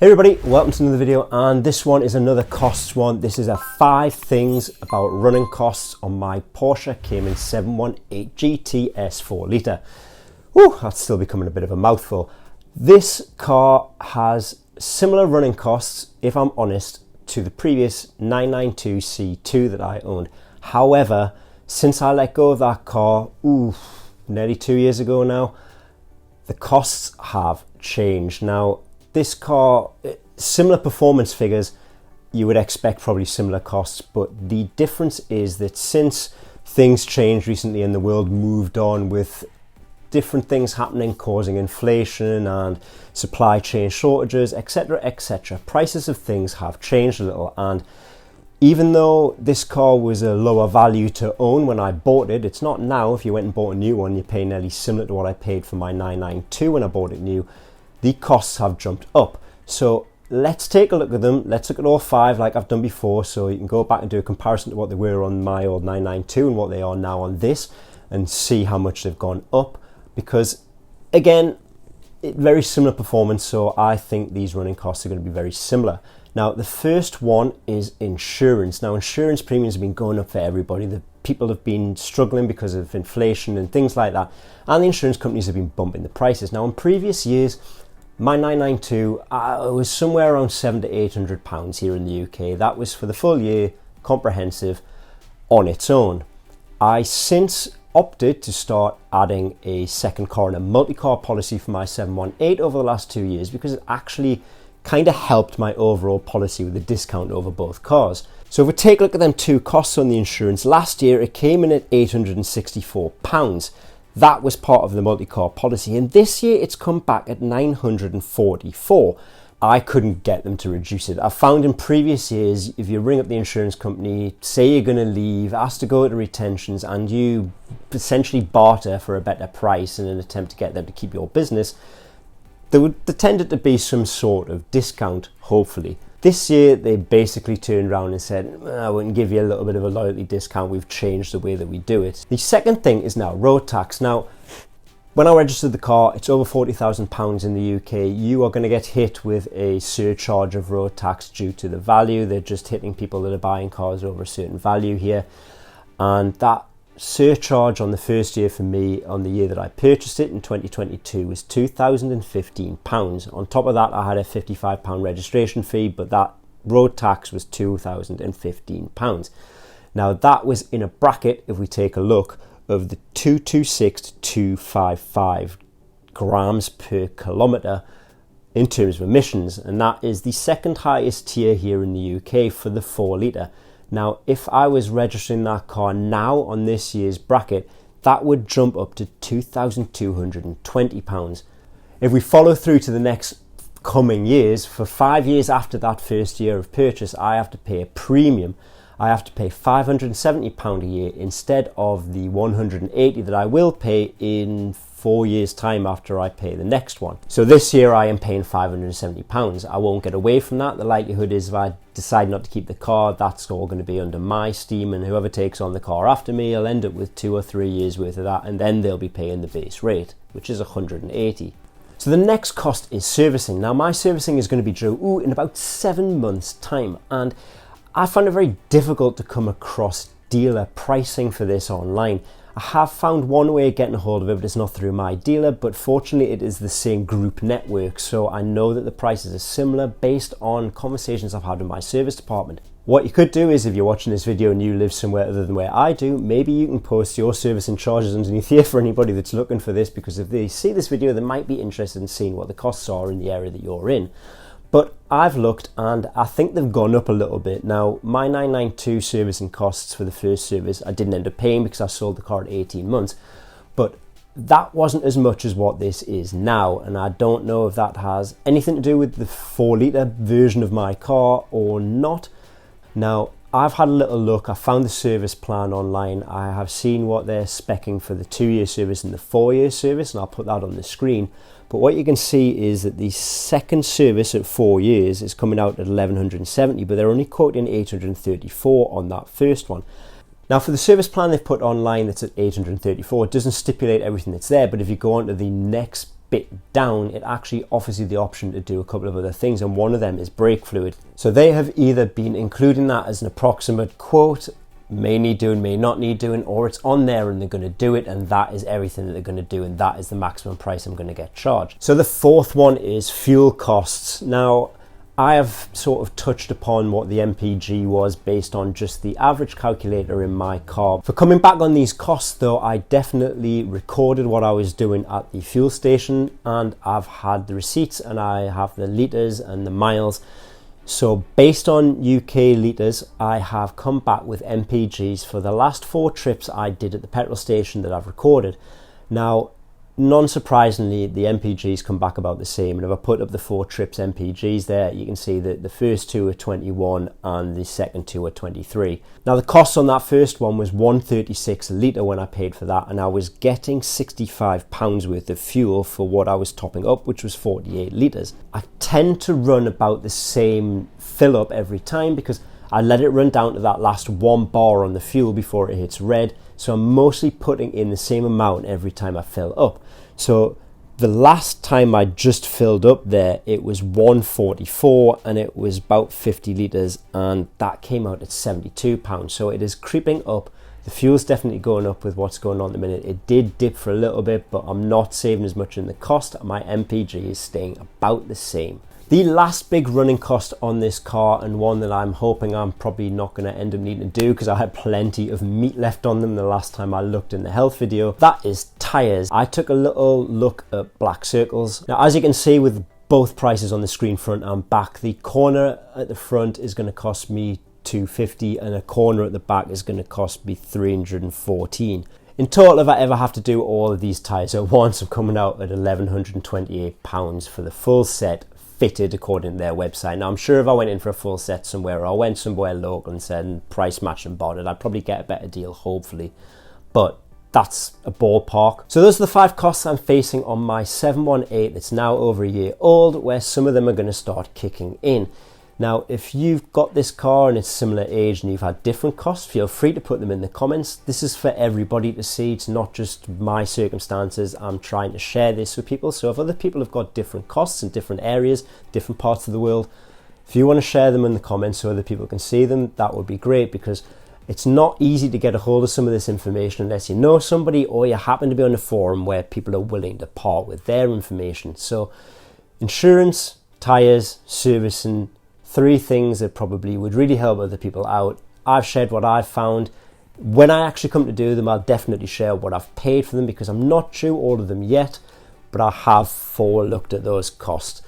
Hey everybody, welcome to another video, and this one is another costs one. This is a 5 things about running costs on my Porsche Cayman 718 GTS 4 litre. Whew, that's still becoming a bit of a mouthful. This car has similar running costs, if I'm honest, to the previous 992 C2 that I owned. However, since I let go of that car, nearly 2 years ago now, the costs have changed. Now, this car, similar performance figures, you would expect probably similar costs, but the difference is that since things changed recently and the world moved on with different things happening, causing inflation and supply chain shortages, etc., prices of things have changed a little. And even though this car was a lower value to own when I bought it, it's not now. If you went and bought a new one, you're paying nearly similar to what I paid for my 992 when I bought it new. The costs have jumped up. So let's take a look at them. Let's look at all 5 like I've done before, so you can go back and do a comparison to what they were on my old 992 and what they are now on this, and see how much they've gone up. Because again, very similar performance, so I think these running costs are going to be very similar. Now, the first one is insurance. Now, insurance premiums have been going up for everybody. The people have been struggling because of inflation and things like that, and the insurance companies have been bumping the prices. Now, in previous years, my 992 was somewhere around £700 to £800 here in the UK. That was for the full year, comprehensive, on its own. I since opted to start adding a second car and a multi-car policy for my 718 over the last 2 years, because it actually kind of helped my overall policy with a discount over both cars. So if we take a look at them 2 costs on the insurance, last year it came in at £864. That was part of the multi-car policy, and this year it's come back at £944. I couldn't get them to reduce it. I've found in previous years, if you ring up the insurance company, say you're going to leave, ask to go to retentions, and you essentially barter for a better price in an attempt to get them to keep your business, there tended to be some sort of discount, hopefully. This year, they basically turned around and said, I wouldn't give you a little bit of a loyalty discount. We've changed the way that we do it. The second thing is now road tax. Now, when I registered the car, it's over £40,000 in the UK. You are going to get hit with a surcharge of road tax due to the value. They're just hitting people that are buying cars over a certain value here. And that surcharge on the first year for me, on the year that I purchased it in 2022, was £2,015. On top of that, I had a £55 registration fee, but that road tax was £2,015. Now, that was in a bracket, if we take a look, of the 226 to 255 grams per kilometre in terms of emissions, and that is the second highest tier here in the UK for the 4 litre. Now, if I was registering that car now on this year's bracket, that would jump up to £2,220. If we follow through to the next coming years, for 5 years after that first year of purchase, I have to pay a premium. I have to pay £570 a year instead of the £180 that I will pay in 4 years' time after I pay the next one. So this year I am paying £570. I won't get away from that. The likelihood is if I decide not to keep the car, that's all going to be under my steam, and whoever takes on the car after me will end up with 2 or 3 years worth of that, and then they'll be paying the base rate, which is £180. So the next cost is servicing. Now, my servicing is going to be due in about 7 months' time, and I found it very difficult to come across dealer pricing for this online. I have found one way of getting a hold of it, but it's not through my dealer, but fortunately it is the same group network, so I know that the prices are similar based on conversations I've had with my service department. What you could do is, if you're watching this video and you live somewhere other than where I do, maybe you can post your service and charges underneath here for anybody that's looking for this, because if they see this video, they might be interested in seeing what the costs are in the area that you're in. But I've looked and I think they've gone up a little bit. Now, my 992 servicing costs for the first service, I didn't end up paying because I sold the car at 18 months. But that wasn't as much as what this is now. And I don't know if that has anything to do with the 4 litre version of my car or not. Now, I've had a little look. I found the service plan online. I have seen what they're speccing for the 2-year service and the 4-year service, and I'll put that on the screen. But what you can see is that the second service at 4 years is coming out at £1,170, but they're only quoting £834 on that first one. Now, for the service plan they've put online that's at £834, it doesn't stipulate everything that's there, but if you go on to the next bit down, it actually offers you the option to do a couple of other things, and one of them is brake fluid. So they have either been including that as an approximate quote, may need doing, may not need doing, or it's on there and they're going to do it, and that is everything that they're going to do, and that is the maximum price I'm going to get charged. So the fourth one is fuel costs. Now, I have sort of touched upon what the MPG was based on just the average calculator in my car. For coming back on these costs though, I definitely recorded what I was doing at the fuel station, and I've had the receipts and I have the litres and the miles. So based on UK litres, I have come back with MPGs for the last 4 trips I did at the petrol station that I've recorded. Now, non-surprisingly, the MPGs come back about the same, and if I put up the 4 trips MPGs there, you can see that the first 2 are 21 and the second 2 are 23. Now the cost on that first one was £1.36 a litre when I paid for that, and I was getting £65 worth of fuel for what I was topping up, which was 48 litres. I tend to run about the same fill up every time because I let it run down to that last 1 bar on the fuel before it hits red. So I'm mostly putting in the same amount every time I fill up. So the last time I just filled up there, it was 144 and it was about 50 litres, and that came out at £72. So it is creeping up. The fuel's definitely going up with what's going on at the minute. It did dip for a little bit, but I'm not saving as much in the cost. My MPG is staying about the same. The last big running cost on this car, and one that I'm hoping I'm probably not going to end up needing to do because I had plenty of meat left on them the last time I looked in the health video, that is tyres. I took a little look at black circles. Now, as you can see with both prices on the screen front and back, the corner at the front is going to cost me $250 and a corner at the back is going to cost me $314. In total, if I ever have to do all of these tyres at once, I'm coming out at £1,128 for the full set, fitted according to their website. Now I'm sure if I went in for a full set somewhere, or I went somewhere local and said price match and bought it, I'd probably get a better deal, hopefully, but that's a ballpark. So those are the 5 costs I'm facing on my 718 that's now over a year old, where some of them are going to start kicking in. Now, if you've got this car and it's similar age and you've had different costs, feel free to put them in the comments. This is for everybody to see. It's not just my circumstances. I'm trying to share this with people. So if other people have got different costs in different areas, different parts of the world, if you want to share them in the comments so other people can see them, that would be great, because it's not easy to get a hold of some of this information unless you know somebody or you happen to be on a forum where people are willing to part with their information. So insurance, tyres, servicing, 3 things that probably would really help other people out. I've shared what I've found. When I actually come to do them, I'll definitely share what I've paid for them, because I'm not due all of them yet, but I have looked at those costs.